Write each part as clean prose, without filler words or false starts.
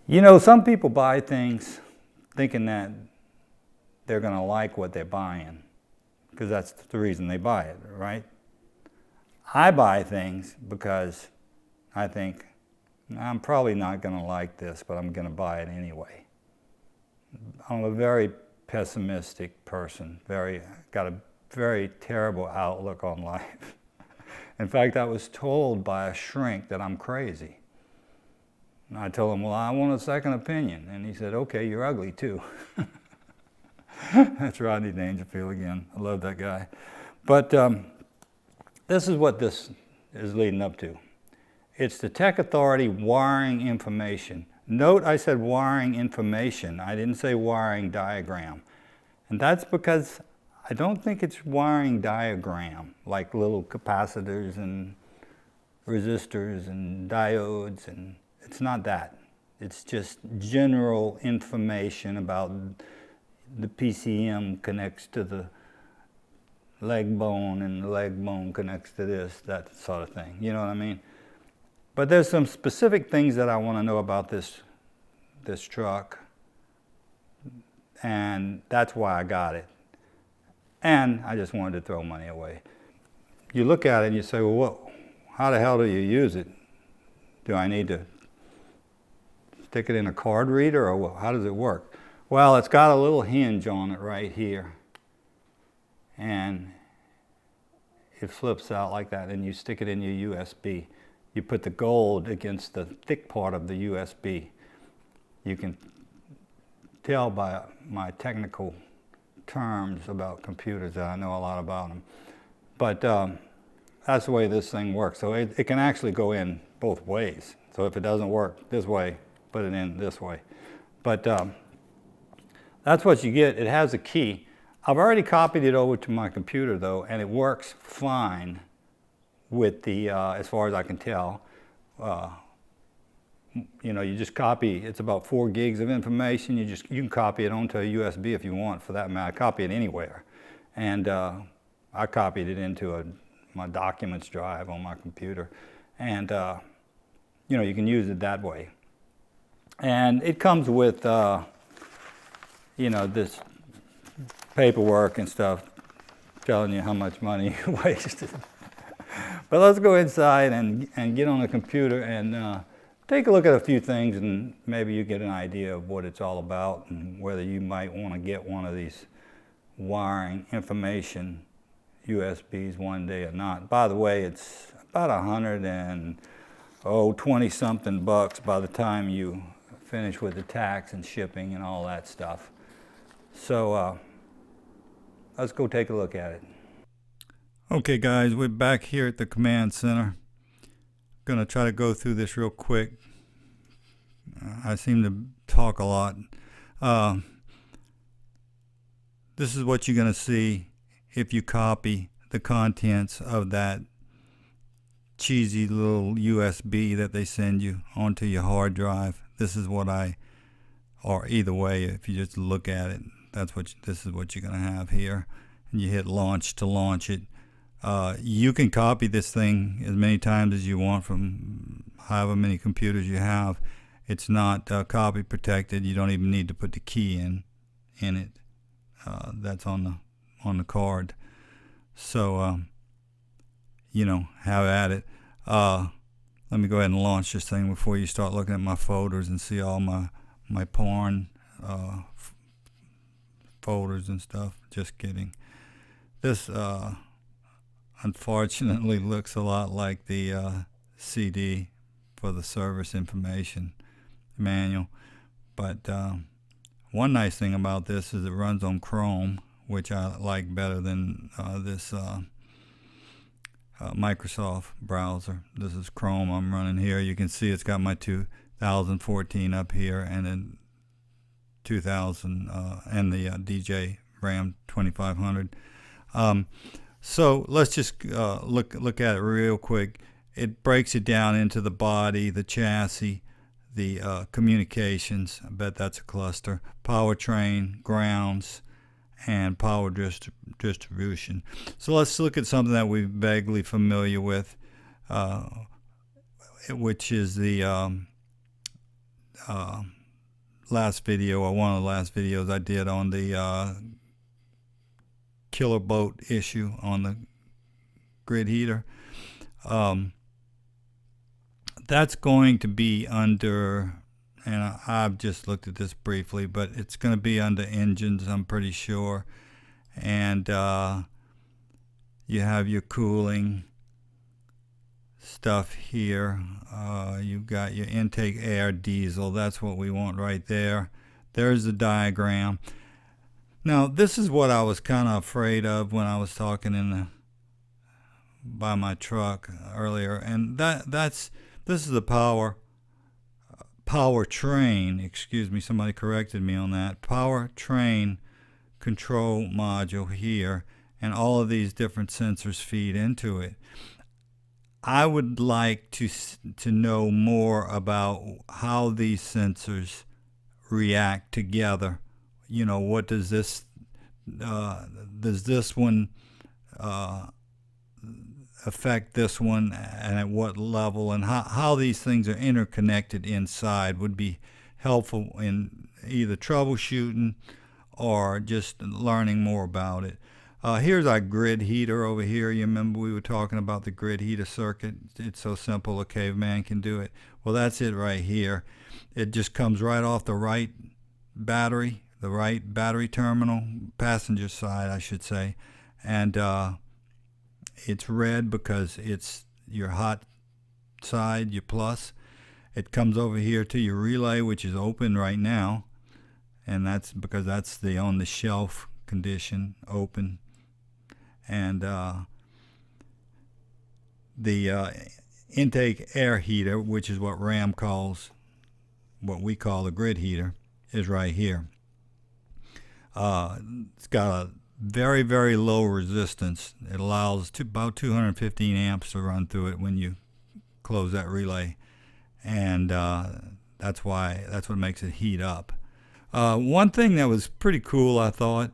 You know, some people buy things thinking that they're going to like what they're buying, because that's the reason they buy it, right? I buy things because I think, I'm probably not going to like this, but I'm going to buy it anyway. I'm a very pessimistic person, got a very terrible outlook on life. In fact, I was told by a shrink that I'm crazy. And I told him, well, I want a second opinion. And he said, okay, you're ugly too. That's Rodney Dangerfield again. I love that guy. But this is what this is leading up to. It's the Tech Authority wiring information. Note I said wiring information. I didn't say wiring diagram. And that's because I don't think it's wiring diagram, like little capacitors and resistors and diodes, and it's not that. It's just general information about the PCM connects to the leg bone and the leg bone connects to this, that sort of thing. You know what I mean? But there's some specific things that I want to know about this truck, and that's why I got it. And I just wanted to throw money away. You look at it and you say, well, how the hell do you use it? Do I need to stick it in a card reader, or how does it work? Well, it's got a little hinge on it right here, and it flips out like that, and you stick it in your USB. You put the gold against the thick part of the USB. You can tell by my technical terms about computers that I know a lot about them. But that's the way this thing works. So it can actually go in both ways. So if it doesn't work this way, put it in this way. But that's what you get. It has a key. I've already copied it over to my computer though, and it works fine with the, as far as I can tell. You know, you just copy, it's about 4 gigs of information. You can copy it onto a USB if you want, for that matter. Copy it anywhere. And I copied it into my documents drive on my computer. And, you know, you can use it that way. And it comes with, you know, this paperwork and stuff telling you how much money you wasted. But let's go inside and get on the computer and take a look at a few things, and maybe you get an idea of what it's all about and whether you might want to get one of these wiring information USBs one day or not. By the way, it's about 20 something bucks by the time you finish with the tax and shipping and all that stuff. So let's go take a look at it. Okay guys, we're back here at the command center. Gonna try to go through this real quick. I seem to talk a lot. This is what you're gonna see if you copy the contents of that cheesy little USB that they send you onto your hard drive. This is what or either way, if you just look at it, this is what you're gonna have here. And you hit launch to launch it. You can copy this thing as many times as you want from however many computers you have. It's not copy protected. You don't even need to put the key in it. That's on the card. So you know, have at it. Let me go ahead and launch this thing before you start looking at my folders and see all my porn folders and stuff. Just kidding. This unfortunately looks a lot like the CD for the service information manual, but one nice thing about this is it runs on Chrome, which I like better than this Microsoft browser. This is Chrome I'm running here. You can see it's got my 2014 up here, and then 2000 and the DJ RAM 2500. So let's just look at it real quick. It breaks it down into the body, the chassis, the communications. I bet that's a cluster. Powertrain, grounds, and power distribution. So let's look at something that we're vaguely familiar with, which is the last video, or one of the last videos I did on the killer boat issue on the grid heater. That's going to be under, and I've just looked at this briefly, but it's going to be under engines, I'm pretty sure. And you have your cooling stuff here. You've got your intake air diesel. That's what we want right there. There's the diagram. Now, this is what I was kind of afraid of when I was talking by my truck earlier, and this is the powertrain. Excuse me, somebody corrected me on that. Powertrain control module here, and all of these different sensors feed into it. I would like to know more about how these sensors react together. You know, what does this one affect this one, and at what level, and how these things are interconnected inside would be helpful in either troubleshooting or just learning more about it. Here's our grid heater over here. You remember we were talking about the grid heater circuit. It's so simple a caveman can do it. Well, that's it right here. It just comes right off the right battery terminal, passenger side I should say, and it's red because it's your hot side, your plus. It comes over here to your relay, which is open right now, and that's because that's the on the shelf condition, open. And the intake air heater, which is what RAM calls, what we call the grid heater, is right here. It's got a very, very low resistance. It allows about 215 amps to run through it when you close that relay, and that's what makes it heat up. One thing that was pretty cool, I thought,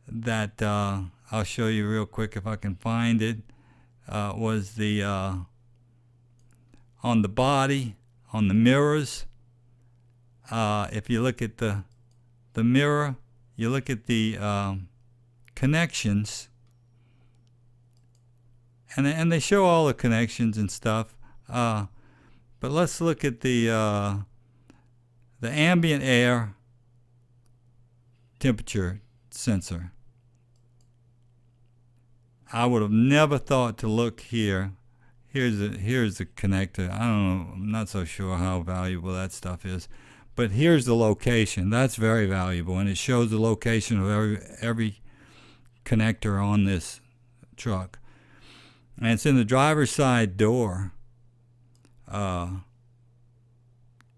that I'll show you real quick if I can find it, was the on the body, on the mirrors. If you look at the mirror, you look at the connections, and they show all the connections and stuff. But let's look at the ambient air temperature sensor. I would have never thought to look here. Here's the connector. I don't know. I'm not so sure how valuable that stuff is. But here's the location. That's very valuable, and it shows the location of every connector on this truck. And it's in the driver's side door, in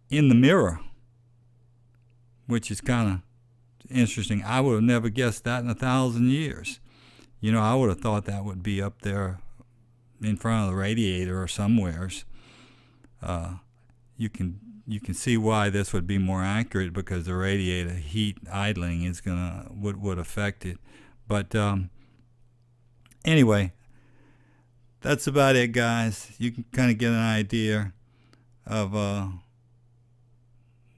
the mirror, which is kind of interesting. I would have never guessed that in 1,000 years. You know, I would have thought that would be up there in front of the radiator or somewheres. You can see why this would be more accurate, because the radiator heat idling is would affect it. But anyway, that's about it, guys. You can kind of get an idea of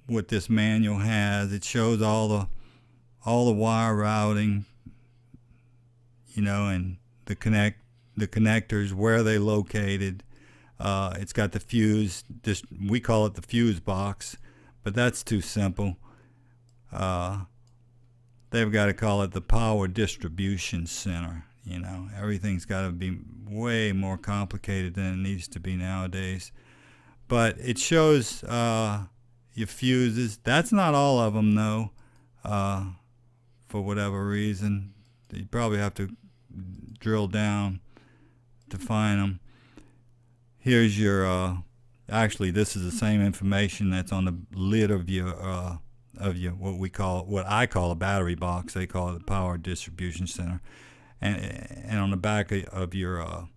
what this manual has. It shows all the wire routing, you know, and the connectors, where they located. It's got the fuse, we call it the fuse box, but that's too simple. They've got to call it the power distribution center. You know, everything's got to be way more complicated than it needs to be nowadays. But it shows your fuses. That's not all of them, though, for whatever reason. You probably have to drill down to find them. Here's your, actually this is the same information that's on the lid of your what I call a battery box. They call it the power distribution center. And on the back of your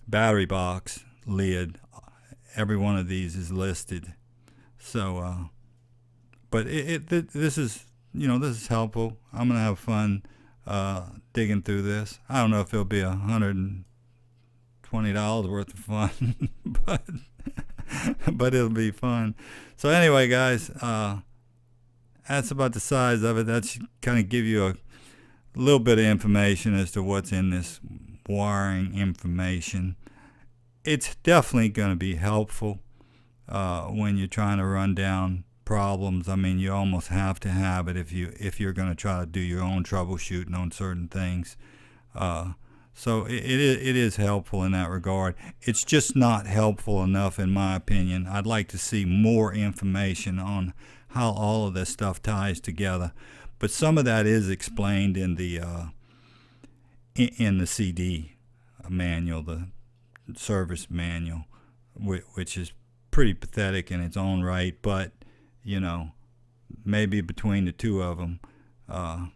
battery box lid, every one of these is listed. So, but this is, you know, this is helpful. I'm gonna have fun digging through this. I don't know if it'll be $120 worth of fun, but but it'll be fun. So anyway, guys, that's about the size of it. That's kind of give you a little bit of information as to what's in this wiring information. It's definitely going to be helpful when you're trying to run down problems. I mean, you almost have to have it if you're going to try to do your own troubleshooting on certain things. So it is helpful in that regard. It's just not helpful enough, in my opinion. I'd like to see more information on how all of this stuff ties together. But some of that is explained in the CD manual, the service manual, which is pretty pathetic in its own right. But you know, maybe between the two of them, a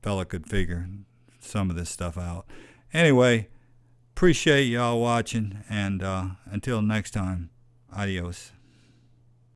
fella could figure some of this stuff out. Anyway, appreciate y'all watching, and until next time, adios.